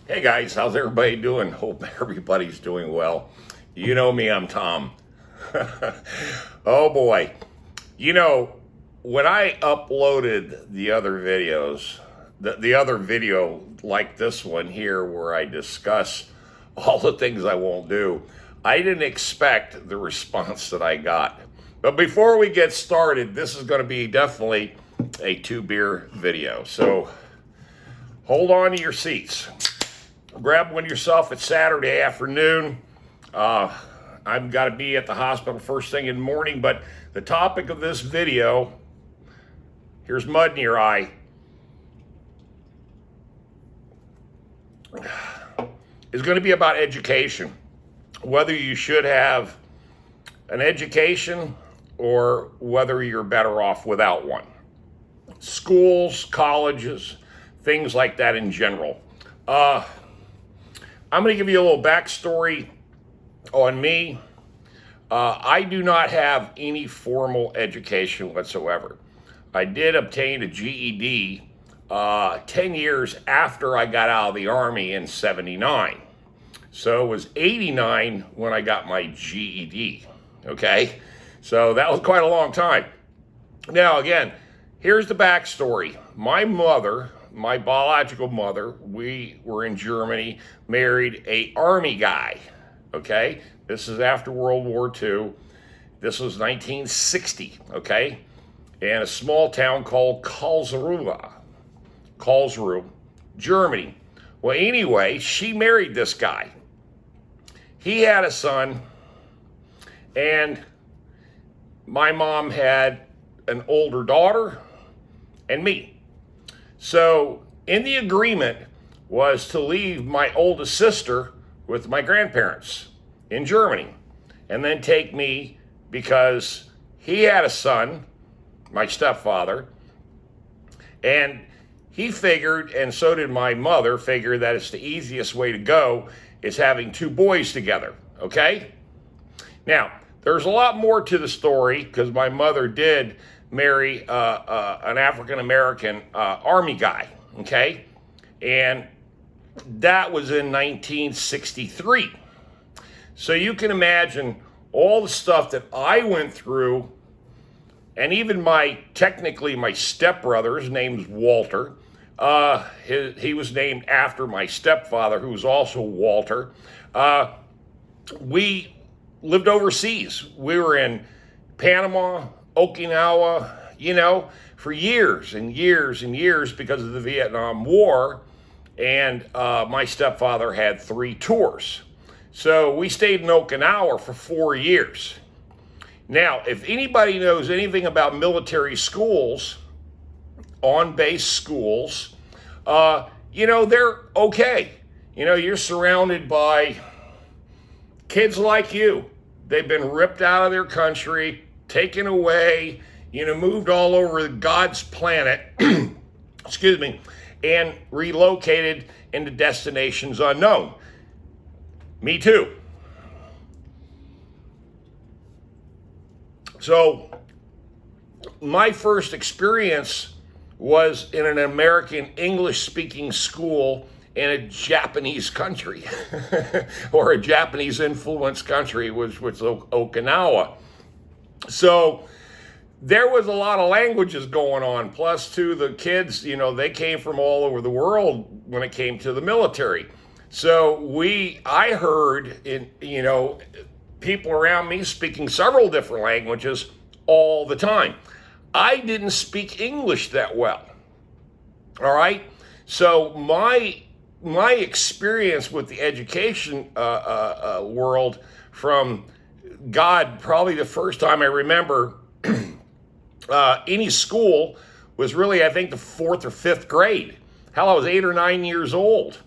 Hey guys, how's everybody doing? Hope everybody's doing well. You know me, I'm Tom. Oh boy. You know, when I uploaded the other videos, the other video like this one here where I discuss all the things I won't do, I didn't expect the response that I got. But before we get started, this is going to be definitely a two beer video. So hold on to your seats. Grab one yourself. It's Saturday afternoon. I've got to be at the hospital first thing in the morning, but the topic of this video, here's mud in your eye, is going to be about education. Whether you should have an education or whether you're better off without one. Schools, colleges, things like that in general. I'm going to give you a little backstory on me. I do not have any formal education whatsoever. I did obtain a GED 10 years after I got out of the Army in '79. So it was '89 when I got my GED, okay? So that was quite a long time. Now, again, here's the backstory. My mother, my biological mother, we were in Germany, married an Army guy, okay? This is after World War II. This was 1960, okay? In a small town called Karlsruhe, Germany. Well, anyway, she married this guy. He had a son, and my mom had an older daughter and me. So in the agreement was to leave my oldest sister with my grandparents in Germany and then take me because he had a son, my stepfather, and he figured, and so did my mother, figured that it's the easiest way to go is having two boys together, okay? Now, there's a lot more to the story because my mother did marry an African-American Army guy, okay? And that was in 1963. So you can imagine all the stuff that I went through, and even technically my stepbrother, his name's Walter. He was named after my stepfather, who was also Walter. We lived overseas. We were in Panama, Okinawa, for years and years and years because of the Vietnam War. And my stepfather had 3 tours. So we stayed in Okinawa for 4 years. Now, if anybody knows anything about military schools, on-base schools, they're okay. You're surrounded by kids like you. They've been ripped out of their country, taken away, moved all over God's planet, excuse me, and relocated into destinations unknown. Me too. So my first experience was in an American English-speaking school in a Japanese country, or a Japanese-influenced country, which was Okinawa. So there was a lot of languages going on. Plus, too, the kids, they came from all over the world when it came to the military. So I heard, people around me speaking several different languages all the time. I didn't speak English that well. All right. So my experience with the education world from God, probably the first time I remember any school was really, I think, the 4th or 5th grade. Hell, I was 8 or 9 years old.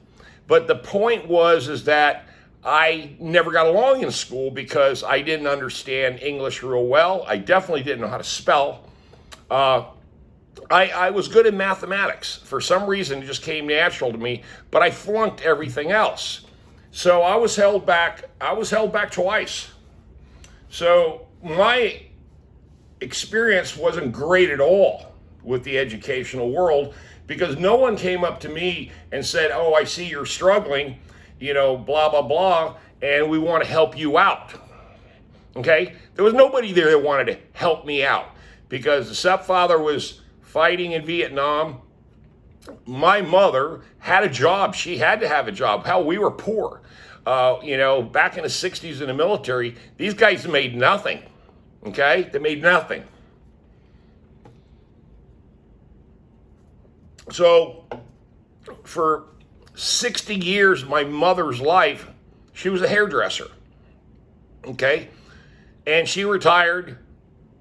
But the point is that I never got along in school because I didn't understand English real well. I definitely didn't know how to spell. I was good in mathematics. For some reason, it just came natural to me, but I flunked everything else. So I was held back twice. So my experience wasn't great at all with the educational world, because no one came up to me and said, oh, I see you're struggling, blah, blah, blah, and we want to help you out. Okay? There was nobody there that wanted to help me out, because the stepfather was fighting in Vietnam. My mother had a job. She had to have a job. Hell, we were poor. Back in the 60s in the military, these guys made nothing. Okay? They made nothing. So for 60 years, my mother's life, she was a hairdresser. Okay? And she retired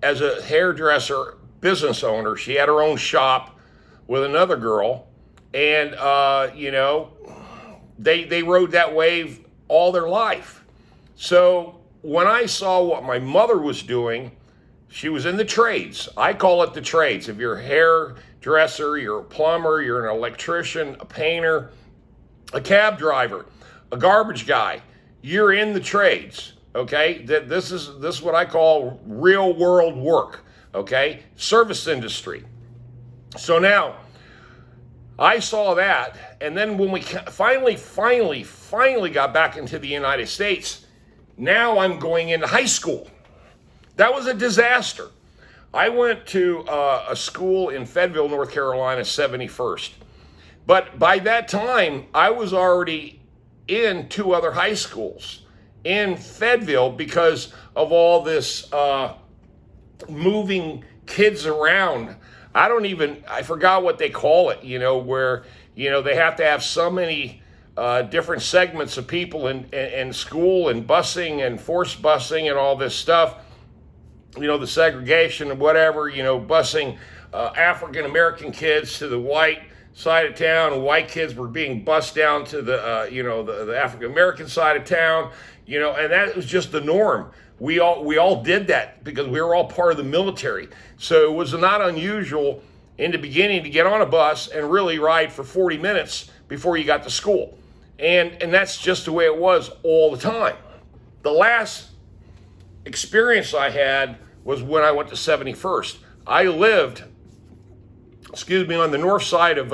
as a hairdresser business owner. She had her own shop with another girl. And, they rode that wave all their life. So when I saw what my mother was doing, she was in the trades. I call it the trades. If you're a hairdresser, you're a plumber, you're an electrician, a painter, a cab driver, a garbage guy, you're in the trades. Okay, this is what I call real world work. Okay, service industry. So now I saw that, and then when we finally got back into the United States, now I'm going into high school. That was a disaster. I went to a school in Fayetteville, North Carolina, 71st. But by that time, I was already in 2 other high schools in Fayetteville because of all this moving kids around. I forgot what they call it, where, they have to have so many different segments of people in school, and busing and forced busing and all this stuff, the segregation and whatever, busing African-American kids to the white side of town, and white kids were being bused down to the African-American side of town, and that was just the norm. We all did that because we were all part of the military. So it was not unusual in the beginning to get on a bus and really ride for 40 minutes before you got to school. And that's just the way it was all the time. The last experience I had was when I went to 71st. I lived, on the north side of,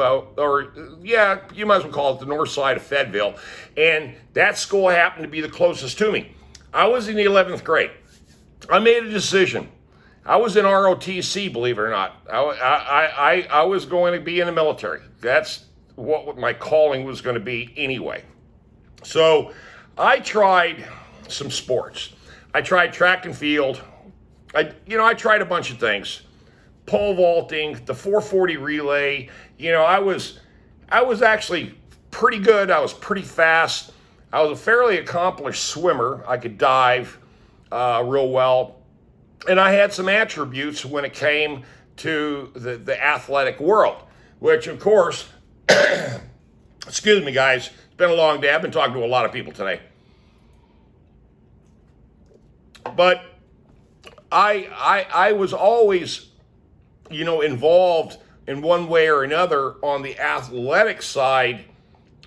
you might as well call it the north side of Fayetteville. And that school happened to be the closest to me. I was in the 11th grade. I made a decision. I was in ROTC, believe it or not. I was going to be in the military. That's what my calling was going to be anyway. So I tried some sports. I tried track and field. I tried a bunch of things. Pole vaulting, the 440 relay. I was actually pretty good. I was pretty fast. I was a fairly accomplished swimmer. I could dive real well. And I had some attributes when it came to the athletic world, which, of course, excuse me, guys, it's been a long day. I've been talking to a lot of people today. But I was always, involved in one way or another on the athletic side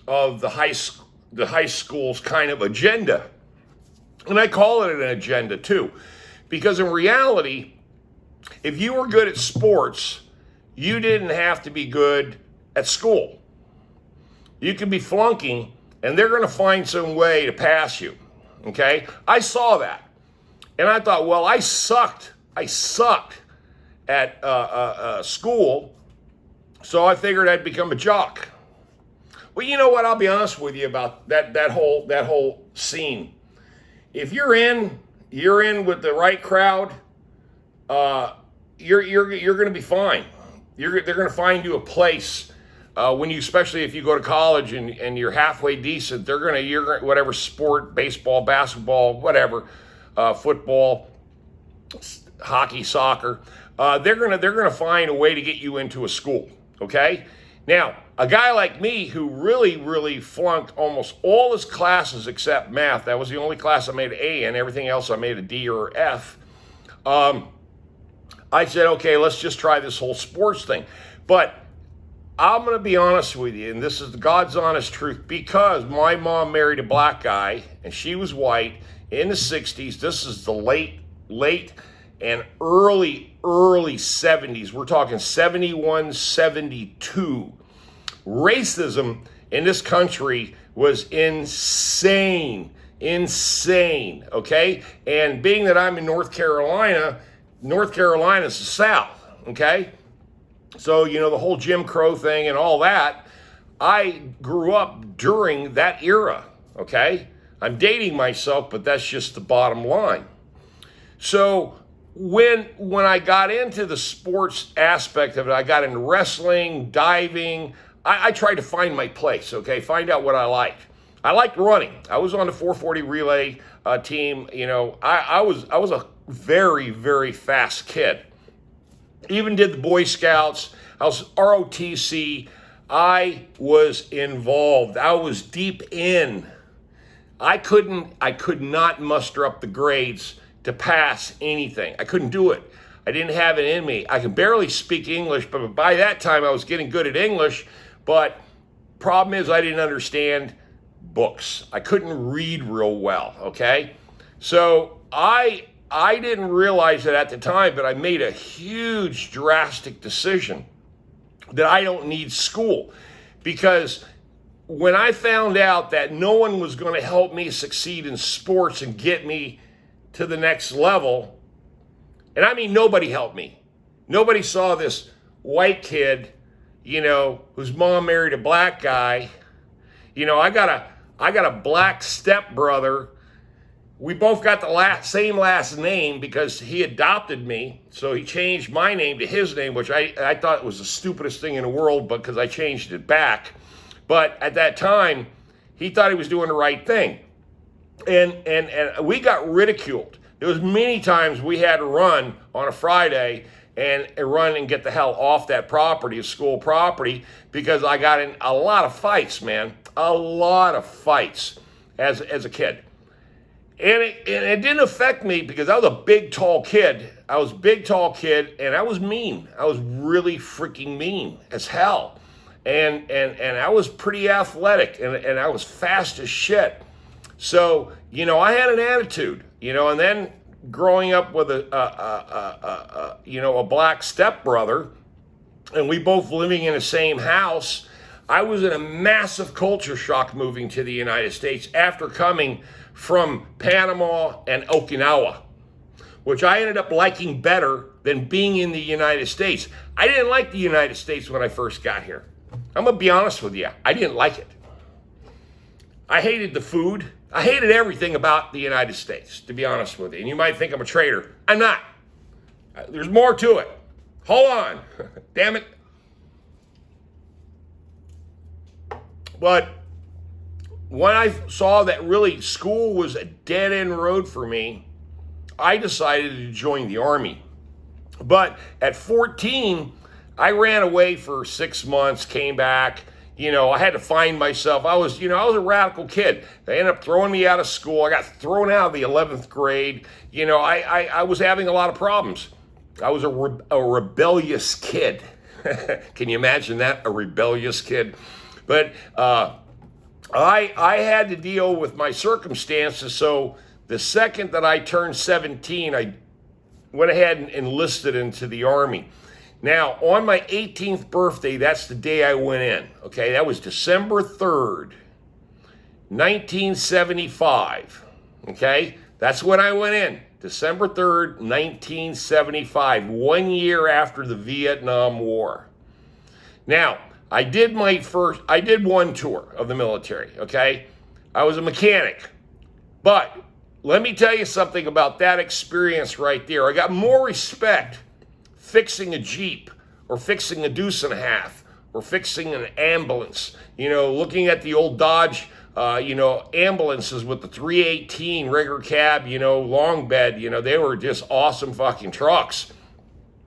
of the high school's kind of agenda. And I call it an agenda too, because in reality, if you were good at sports, you didn't have to be good at school. You could be flunking, and they're going to find some way to pass you. Okay? I saw that. And I thought, well, I sucked at school, so I figured I'd become a jock. Well, you know what? I'll be honest with you about that whole scene. If you're in with the right crowd, you're going to be fine. They're going to find you a place especially if you go to college and you're halfway decent. You're whatever sport, baseball, basketball, whatever, football, hockey, soccer. They're gonna find a way to get you into a school. Okay. Now, a guy like me who really flunked almost all his classes except math. That was the only class I made an A in. Everything else I made a D or F. I said, okay, let's just try this whole sports thing. But I'm going to be honest with you, and this is the God's honest truth, because my mom married a black guy, and she was white in the 60s. This is the late and early 70s, we're talking 71, 72, racism in this country was insane, okay? And being that I'm in North Carolina's the South, okay? So, the whole Jim Crow thing and all that, I grew up during that era, okay? I'm dating myself, but that's just the bottom line. So when I got into the sports aspect of it, I got into wrestling, diving. I tried to find my place, okay? Find out what I liked. I liked running. I was on the 440 relay team. I was a very, very fast kid. Even did the Boy Scouts. I was ROTC. I was involved. I was deep in. I could not muster up the grades to pass anything. I couldn't do it. I didn't have it in me. I could barely speak English, but by that time I was getting good at English. But problem is I didn't understand books. I couldn't read real well, okay? So I didn't realize it at the time, but I made a huge drastic decision that I don't need school, because when I found out that no one was going to help me succeed in sports and get me to the next level, and I mean nobody helped me. Nobody saw this white kid, whose mom married a black guy. I got a black stepbrother. We both got the same last name because he adopted me. So he changed my name to his name, which I thought was the stupidest thing in the world, because I changed it back. But at that time, he thought he was doing the right thing. And we got ridiculed. There was many times we had to run on a Friday and run and get the hell off that property, school property, because I got in a lot of fights, man. A lot of fights as a kid. And it didn't affect me because I was a big, tall kid. I was a big, tall kid, and I was mean. I was really freaking mean as hell. And I was pretty athletic, and I was fast as shit. So, I had an attitude, and then growing up with a black stepbrother, and we both living in the same house, I was in a massive culture shock moving to the United States after coming from Panama and Okinawa, which I ended up liking better than being in the United States. I didn't like the United States when I first got here. I'm going to be honest with you. I didn't like it. I hated the food. I hated everything about the United States, to be honest with you. And you might think I'm a traitor. I'm not. There's more to it. Hold on. Damn it. But when I saw that really school was a dead-end road for me, I decided to join the Army. But at 14, I ran away for 6 months, came back. I had to find myself. I was a radical kid. They ended up throwing me out of school. I got thrown out of the 11th grade. I was having a lot of problems. I was a rebellious kid. Can you imagine that? A rebellious kid. But I had to deal with my circumstances. So the second that I turned 17, I went ahead and enlisted into the Army. Now, on my 18th birthday, that's the day I went in, okay? That was December 3rd, 1975, okay? That's when I went in, December 3rd, 1975, 1 year after the Vietnam War. Now, I did one tour of the military, okay? I was a mechanic, but let me tell you something about that experience right there. I got more respect fixing a Jeep or fixing a deuce and a half or fixing an ambulance, looking at the old Dodge, ambulances with the 318 regular cab, long bed, they were just awesome fucking trucks.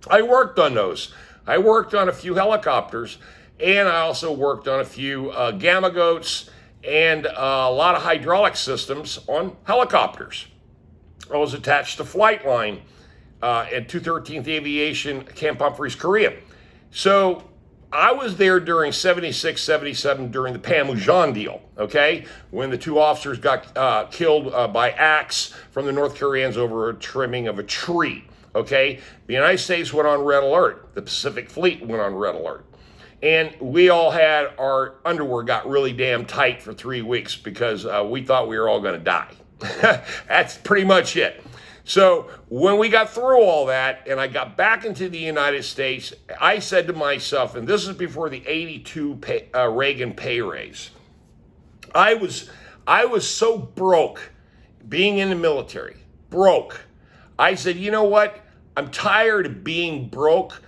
I worked on those. I worked on a few helicopters, and I also worked on a few Gamma Goats and a lot of hydraulic systems on helicopters. I was attached to Flightline at 213th Aviation, Camp Humphreys, Korea. So I was there during 76, 77 during the Panmunjom deal, okay? When the two officers got killed by axe from the North Koreans over a trimming of a tree, okay? The United States went on red alert. The Pacific Fleet went on red alert. And we all had our underwear got really damn tight for 3 weeks because we thought we were all going to die. That's pretty much it. So when we got through all that and I got back into the United States, I said to myself, and this is before the 82 Reagan pay raise, I was so broke being in the military, broke. I said, you know what? I'm tired of being broke.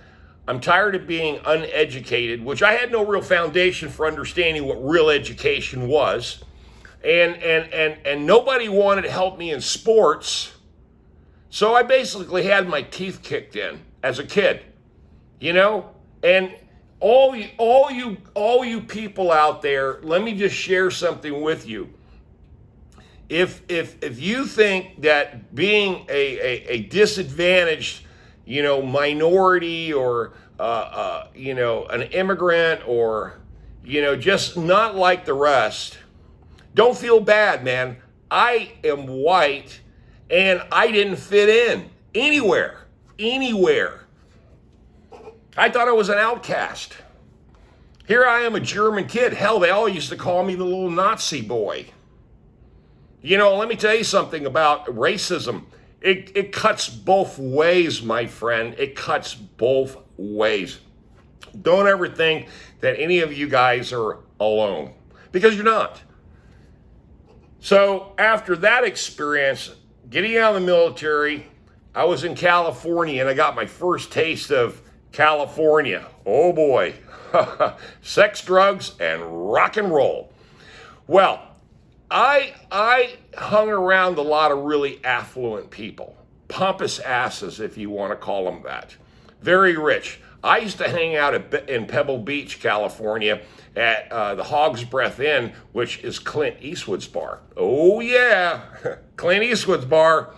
I'm tired of being uneducated, which I had no real foundation for understanding what real education was. And nobody wanted to help me in sports. So I basically had my teeth kicked in as a kid, you know? And all you people out there, let me just share something with you. If you think that being a disadvantaged, you know, minority or you know, an immigrant or, you know, just not like the rest, don't feel bad, man. I am white and I didn't fit in anywhere. I thought I was an outcast. Here I am, a German kid. Hell, they all used to call me the little Nazi boy. You know, let me tell you something about racism. It cuts both ways, my friend. It cuts both ways. Don't ever think that any of you guys are alone, because you're not. So after that experience, getting out of the military, I was in California and I got my first taste of California. Oh boy, sex, drugs, and rock and roll. Well, I hung around a lot of really affluent people, pompous asses, if you want to call them that, very rich. I used to hang out in Pebble Beach, California, at the Hog's Breath Inn, which is Clint Eastwood's bar. Oh yeah, Clint Eastwood's bar.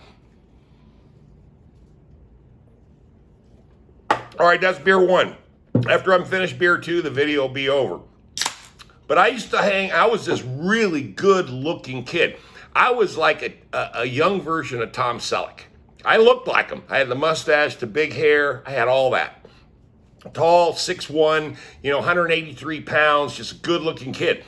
All right, that's beer one. After I'm finished beer two, the video will be over. But I used to I was this really good looking kid. I was like a young version of Tom Selleck. I looked like him. I had the mustache, the big hair, I had all that. Tall, 6'1", you know, 183 pounds, just a good looking kid.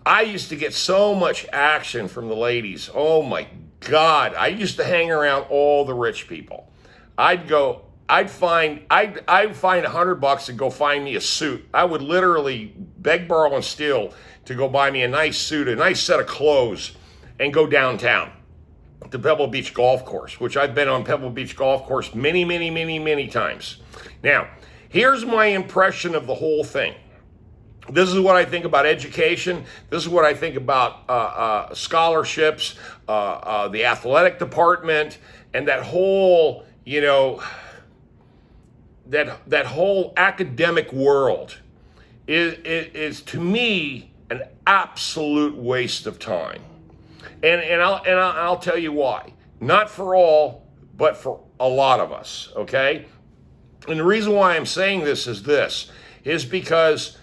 I used to get so much action from the ladies. Oh my God. I used to hang around all the rich people. I'd find $100 and go find me a suit. I would literally beg, borrow, and steal to go buy me a nice suit, a nice set of clothes, and go downtown to Pebble Beach Golf Course, which I've been on Pebble Beach Golf Course many times. Now, here's my impression of the whole thing. This is what I think about education. This is what I think about scholarships, the athletic department, and that whole, you know, that whole academic world is to me an absolute waste of time. And I'll tell you why. Not for all, but for a lot of us, okay? And the reason why I'm saying this is because,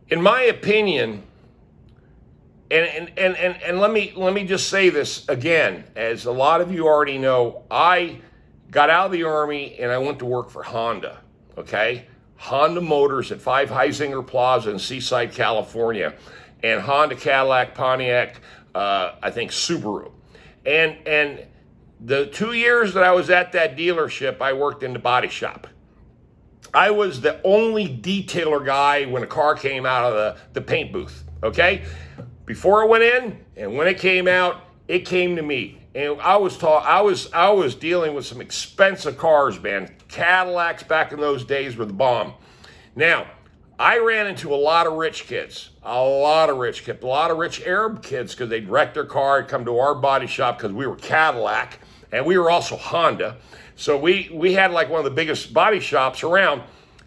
in my opinion, and let me just say this again, as a lot of you already know, I got out of the Army and I went to work for Honda, okay? Honda Motors at 5 Heisinger Plaza in Seaside, California, and Honda, Cadillac, Pontiac, I think Subaru. And the 2 years that I was at that dealership, I worked in the body shop. I was the only detailer guy when a car came out of the paint booth, okay? Before it went in and when it came out, it came to me. And I was dealing with some expensive cars, man. Cadillacs back in those days were the bomb. Now, I ran into a lot of rich kids, a lot of rich Arab kids, because they'd wreck their car and come to our body shop because we were Cadillac and we were also Honda. So we had like one of the biggest body shops around.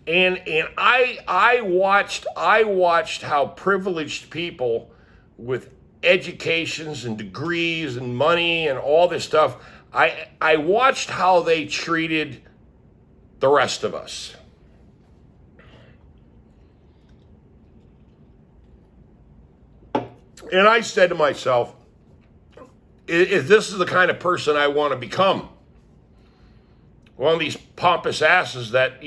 And I watched how privileged people with educations and degrees and money and all this stuff, I watched how they treated the rest of us. And I said to myself, if this is the kind of person I want to become, one of these pompous asses that,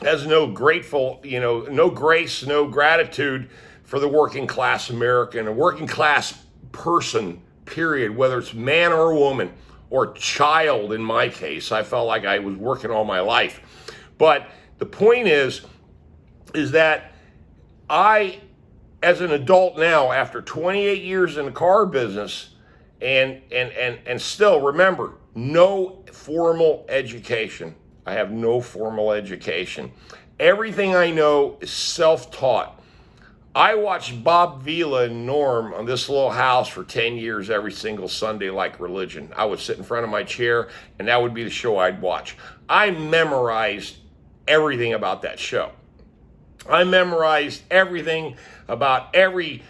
has no grateful, no grace, no gratitude for the working class American, a working class person, period, whether it's man or woman or child in my case. I felt like I was working all my life. But the point is that I, as an adult now, after 28 years in the car business, and still remember, no formal education. I have no formal education. Everything I know is self-taught. I watched Bob Vila and Norm on This Little House for 10 years every single Sunday like religion. I would sit in front of my chair and that would be the show I'd watch. I memorized everything about that show. I memorized everything about every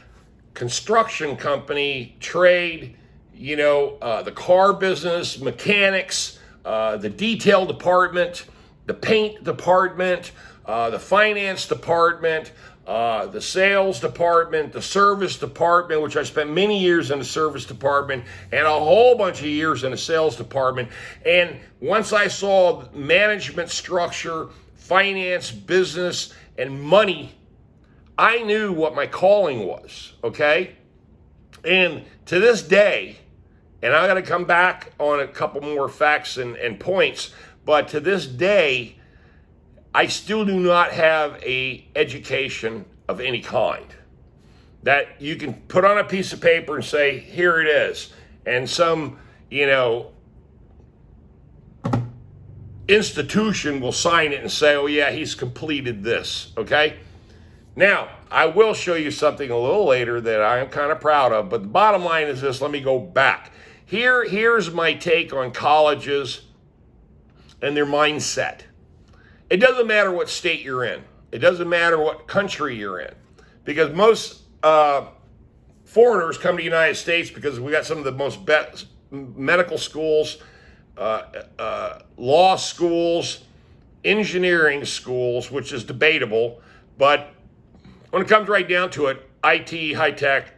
construction company, trade, the car business, mechanics, the detail department, the paint department, the finance department, the sales department, the service department, which I spent many years in the service department and a whole bunch of years in the sales department. And once I saw management structure, finance, business, and money, I knew what my calling was, okay? And to this day, and I'm going to come back on a couple more facts and points, but to this day, I still do not have a education of any kind that you can put on a piece of paper and say, here it is. And some, institution will sign it and say, oh yeah, he's completed this, okay? Now, I will show you something a little later that I am kind of proud of, but the bottom line is this. Let me go back. Here's my take on colleges and their mindset. It doesn't matter what state you're in. It doesn't matter what country you're in, because most foreigners come to the United States because we got some of the most best medical schools, law schools, engineering schools, which is debatable. But when it comes right down to it, IT, high tech,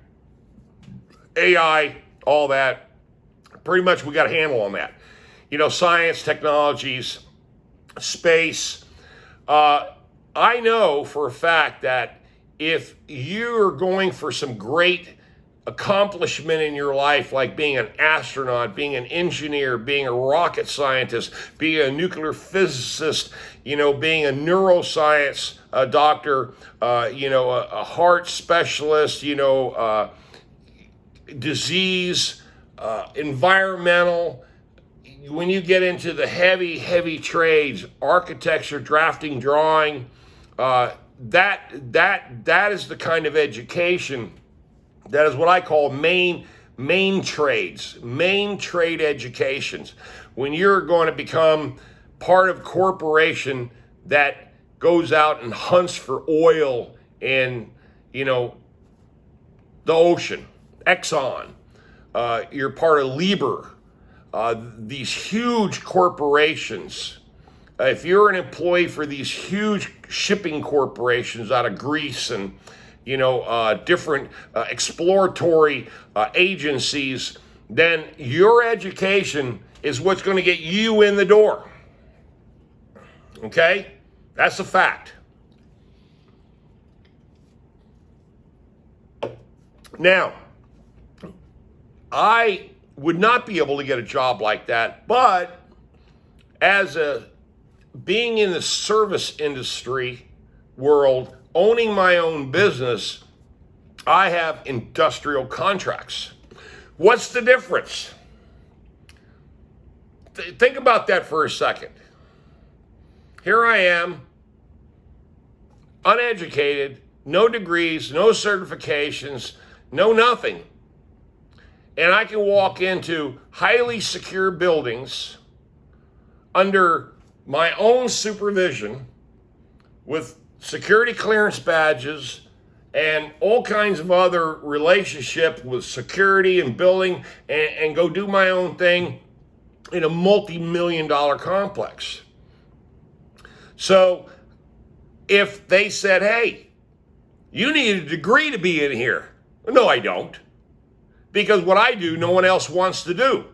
AI, all that, pretty much we got a handle on that. Science, technologies, space. I know for a fact that if you're going for some great accomplishment in your life, like being an astronaut, being an engineer, being a rocket scientist, being a nuclear physicist, being a neuroscience doctor, a heart specialist, disease, environmental. When you get into the heavy trades, architecture, drafting, drawing, that is the kind of education that is what I call main trades, main trade educations. When you're going to become part of a corporation that goes out and hunts for oil in, the ocean, Exxon, you're part of Liebherr. These huge corporations, if you're an employee for these huge shipping corporations out of Greece and, different exploratory agencies, then your education is what's going to get you in the door. Okay? That's a fact. Now, I would not be able to get a job like that, but being in the service industry world, owning my own business, I have industrial contracts. What's the difference? Think about that for a second. Here I am, uneducated, no degrees, no certifications, no nothing. And I can walk into highly secure buildings under my own supervision with security clearance badges and all kinds of other relationship with security and building and go do my own thing in a multi-million-dollar complex. So if they said, hey, you need a degree to be in here. No, I don't. Because what I do, no one else wants to do.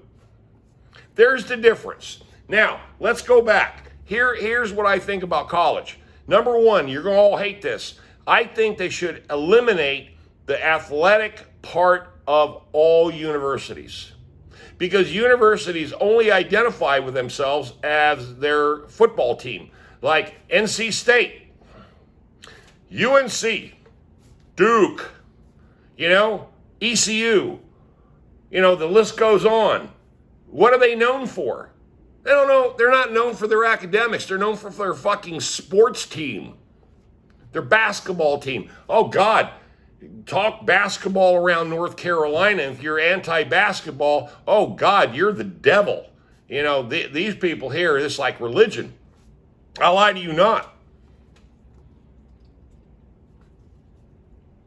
There's the difference. Now, let's go back. Here's what I think about college. Number one, you're going to all hate this. I think they should eliminate the athletic part of all universities, because universities only identify with themselves as their football team, like NC State, UNC, Duke, ECU, the list goes on. What are they known for? They don't know. They're not known for their academics. They're known for their fucking sports team, their basketball team. Oh, God. Talk basketball around North Carolina. If you're anti-basketball, oh, God, you're the devil. These people here, it's like religion. I lie to you not.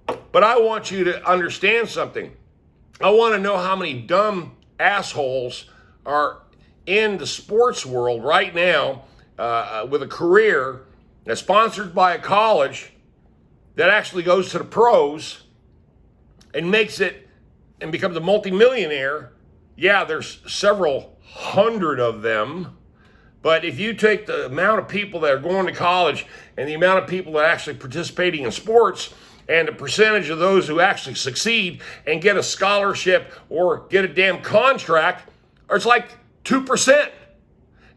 But I want you to understand something. I want to know how many dumb assholes are in the sports world right now with a career that's sponsored by a college that actually goes to the pros and makes it and becomes a multimillionaire. Yeah, there's several hundred of them. But if you take the amount of people that are going to college and the amount of people that are actually participating in sports and the percentage of those who actually succeed and get a scholarship or get a damn contract, it's like 2%.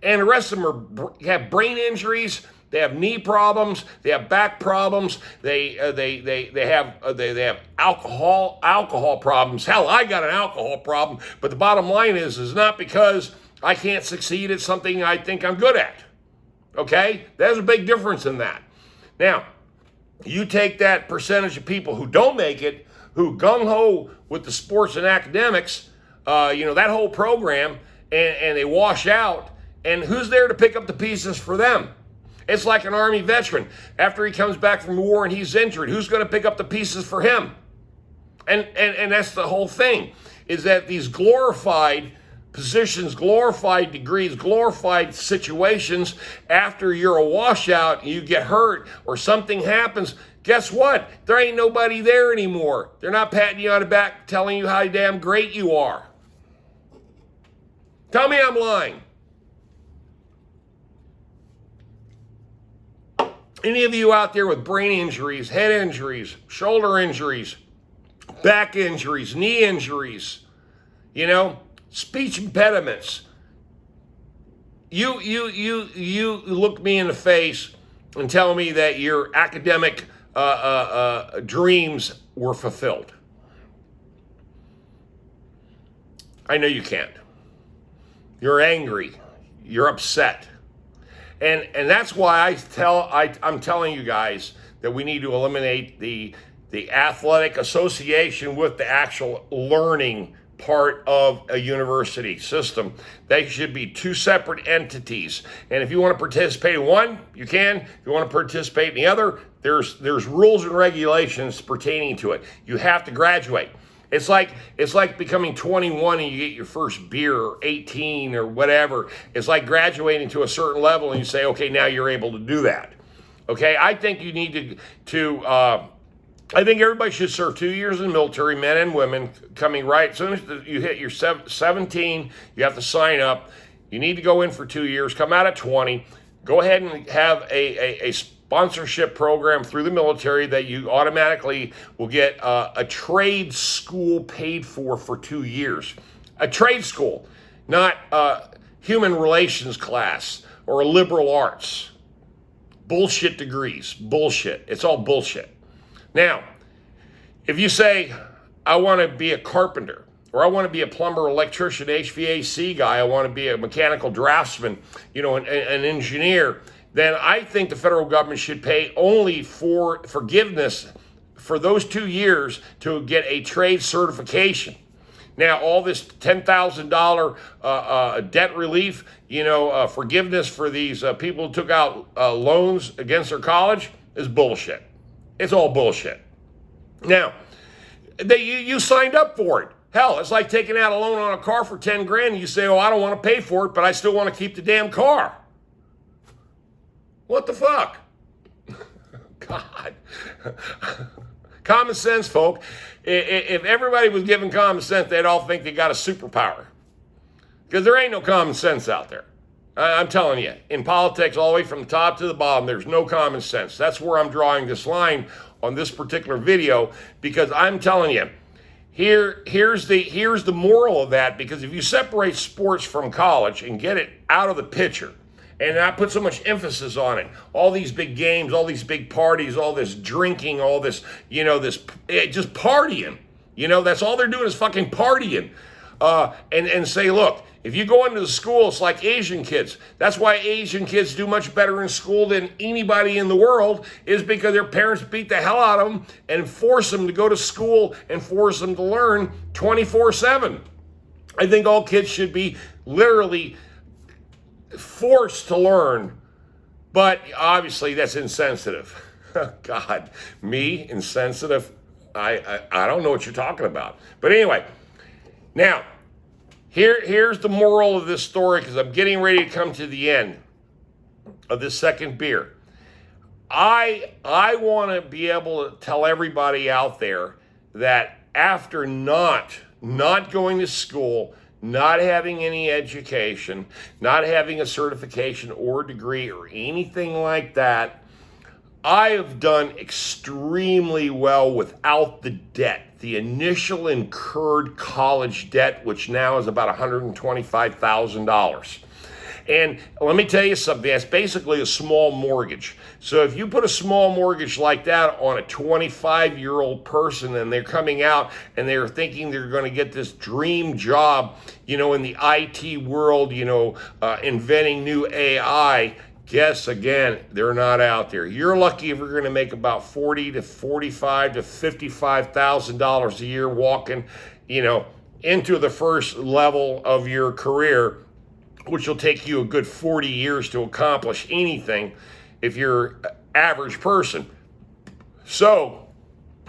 And the rest of them have brain injuries, they have knee problems, they have back problems, they have alcohol problems. Hell, I got an alcohol problem, but the bottom line is not because I can't succeed at something I think I'm good at. Okay? There's a big difference in that. Now, you take that percentage of people who don't make it, who gung-ho with the sports and academics, that whole program, and they wash out, and who's there to pick up the pieces for them? It's like an Army veteran. After he comes back from war and he's injured, who's going to pick up the pieces for him? And that's the whole thing, is that these glorified positions, glorified degrees, glorified situations, after you're a washout, you get hurt or something happens, guess what? There ain't nobody there anymore. They're not patting you on the back, telling you how damn great you are. Tell me I'm lying. Any of you out there with brain injuries, head injuries, shoulder injuries, back injuries, knee injuries, speech impediments, you look me in the face and tell me that your academic dreams were fulfilled. I know you can't. You're angry. You're upset. And that's why I'm telling you guys that we need to eliminate the athletic association with the actual learning part of a university system. They should be two separate entities. And if you want to participate in one, you can. If you want to participate in the other, there's rules and regulations pertaining to it. You have to graduate. It's like becoming 21 and you get your first beer, or 18 or whatever. It's like graduating to a certain level and you say, okay, now you're able to do that. Okay, I think you need I think everybody should serve 2 years in the military, men and women, coming right. As soon as you hit your 17, you have to sign up. You need to go in for 2 years, come out at 20. Go ahead and have a sponsorship program through the military that you automatically will get a trade school paid for 2 years. A trade school, not a human relations class or a liberal arts. Bullshit degrees. Bullshit. It's all bullshit. Now, if you say, I want to be a carpenter, or I want to be a plumber, electrician, HVAC guy, I want to be a mechanical draftsman, an engineer, then I think the federal government should pay only for forgiveness for those 2 years to get a trade certification. Now, all this $10,000 debt relief, forgiveness for these people who took out loans against their college is bullshit. It's all bullshit. Now, you signed up for it. Hell, it's like taking out a loan on a car for 10 grand and you say, oh, I don't want to pay for it, but I still want to keep the damn car. What the fuck? God. Common sense, folk. If everybody was given common sense, they'd all think they got a superpower. Because there ain't no common sense out there. I'm telling you, in politics, all the way from the top to the bottom, there's no common sense. That's where I'm drawing this line on this particular video, because I'm telling you, here's the moral of that. Because if you separate sports from college and get it out of the picture, and not put so much emphasis on it, all these big games, all these big parties, all this drinking, all this, just partying, that's all they're doing is fucking partying. And say, look, if you go into the school, it's like Asian kids. That's why Asian kids do much better in school than anybody in the world, is because their parents beat the hell out of them and force them to go to school and force them to learn 24/7. I think all kids should be literally forced to learn, but obviously that's insensitive. God, me, insensitive? I don't know what you're talking about. But anyway, now, here's the moral of this story, because I'm getting ready to come to the end of this second beer. I want to be able to tell everybody out there that after not going to school, not having any education, not having a certification or degree or anything like that, I have done extremely well without the debt, the initial incurred college debt, which now is about $125,000. And let me tell you something, that's basically a small mortgage. So if you put a small mortgage like that on a 25-year-old person, and they're coming out and they're thinking they're going to get this dream job, in the IT world, inventing new AI, guess again, they're not out there. You're lucky if you're going to make about $40,000 to $45,000 to $55,000 a year walking, into the first level of your career, which will take you a good 40 years to accomplish anything if you're an average person. So,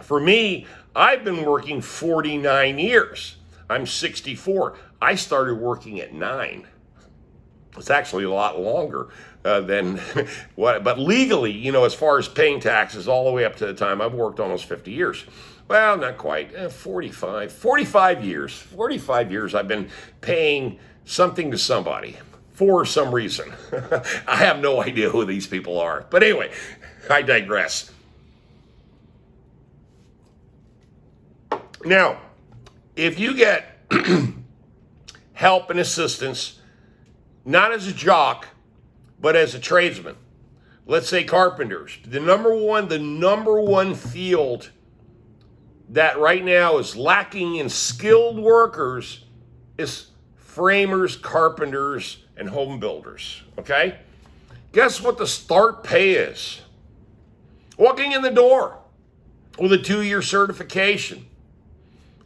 for me, I've been working 49 years. I'm 64. I started working at 9. It's actually a lot longer than what, but legally, as far as paying taxes, all the way up to the time I've worked almost 50 years. Well, not quite, 45 years. 45 years I've been paying something to somebody for some reason. I have no idea who these people are. But anyway, I digress. Now, if you get help and assistance, not as a jock, but as a tradesman, let's say carpenters, the number one field that right now is lacking in skilled workers is framers, carpenters, and home builders, okay? Guess what the start pay is? Walking in the door with a 2-year certification,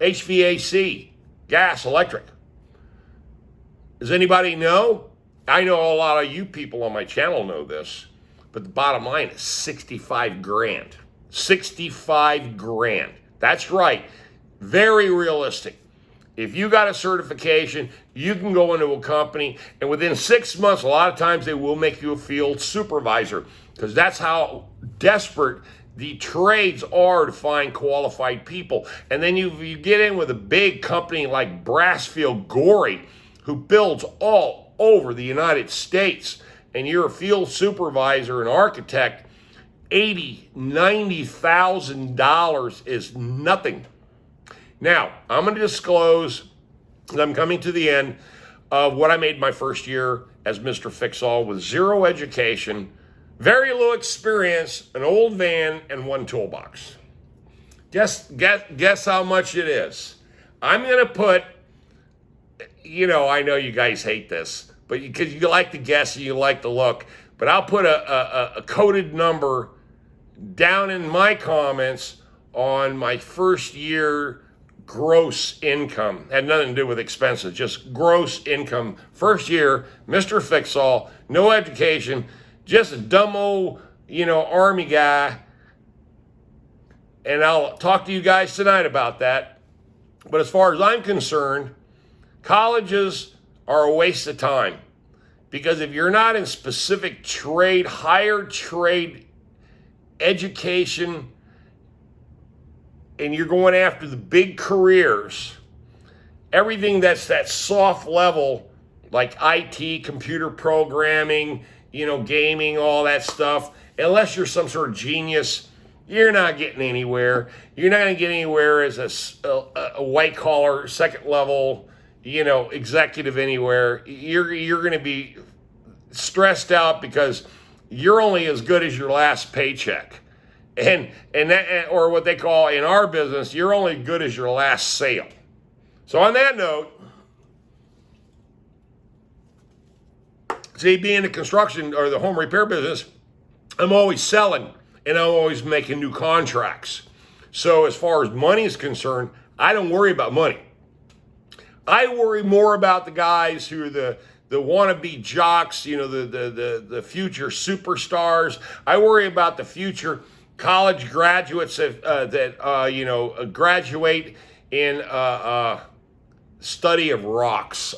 HVAC, gas, electric. Does anybody know? I know a lot of you people on my channel know this, but the bottom line is 65 grand. 65 grand. That's right. Very realistic. If you got a certification, you can go into a company, and within 6 months, a lot of times they will make you a field supervisor, because that's how desperate the trades are to find qualified people. And then you get in with a big company like Brassfield Gorey, who builds all over the United States, and you're a field supervisor, an architect, $80,000, $90,000 is nothing. Now, I'm going to disclose that I'm coming to the end of what I made my first year as Mr. Fix-All with zero education, very low experience, an old van, and 1 toolbox. Guess how much it is. I'm going to put, I know you guys hate this, but because you like the guess and you like the look, but I'll put a coded number down in my comments on my first year gross income. Had nothing to do with expenses, just gross income. First year, Mr. Fix-All, no education, just a dumb old, army guy. And I'll talk to you guys tonight about that. But as far as I'm concerned, colleges are a waste of time. Because if you're not in specific trade, higher trade education, and you're going after the big careers, everything that's that soft level like IT, computer programming, gaming, all that stuff, unless you're some sort of genius, you're not getting anywhere. You're not going to get anywhere as a white collar, second level, executive anywhere. You're going to be stressed out because you're only as good as your last paycheck. And that, or what they call in our business, you're only good as your last sale. So on that note, see, being the construction or the home repair business, I'm always selling and I'm always making new contracts. So as far as money is concerned, I don't worry about money. I worry more about the guys who are the wannabe jocks, the future superstars. I worry about the future college graduates that graduate in study of rocks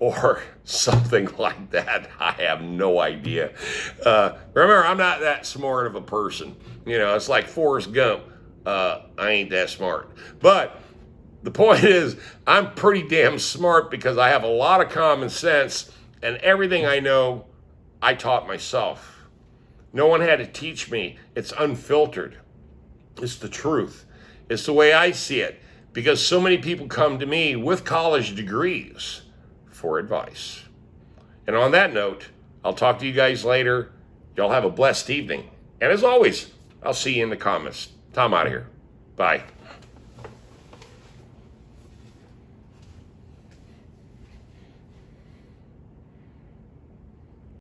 or something like that. I have no idea. Remember, I'm not that smart of a person. It's like Forrest Gump. I ain't that smart. But the point is, I'm pretty damn smart because I have a lot of common sense, and everything I know, I taught myself. No one had to teach me. It's unfiltered. It's the truth. It's the way I see it. Because so many people come to me with college degrees for advice. And on that note, I'll talk to you guys later. Y'all have a blessed evening. And as always, I'll see you in the comments. Tom out of here. Bye.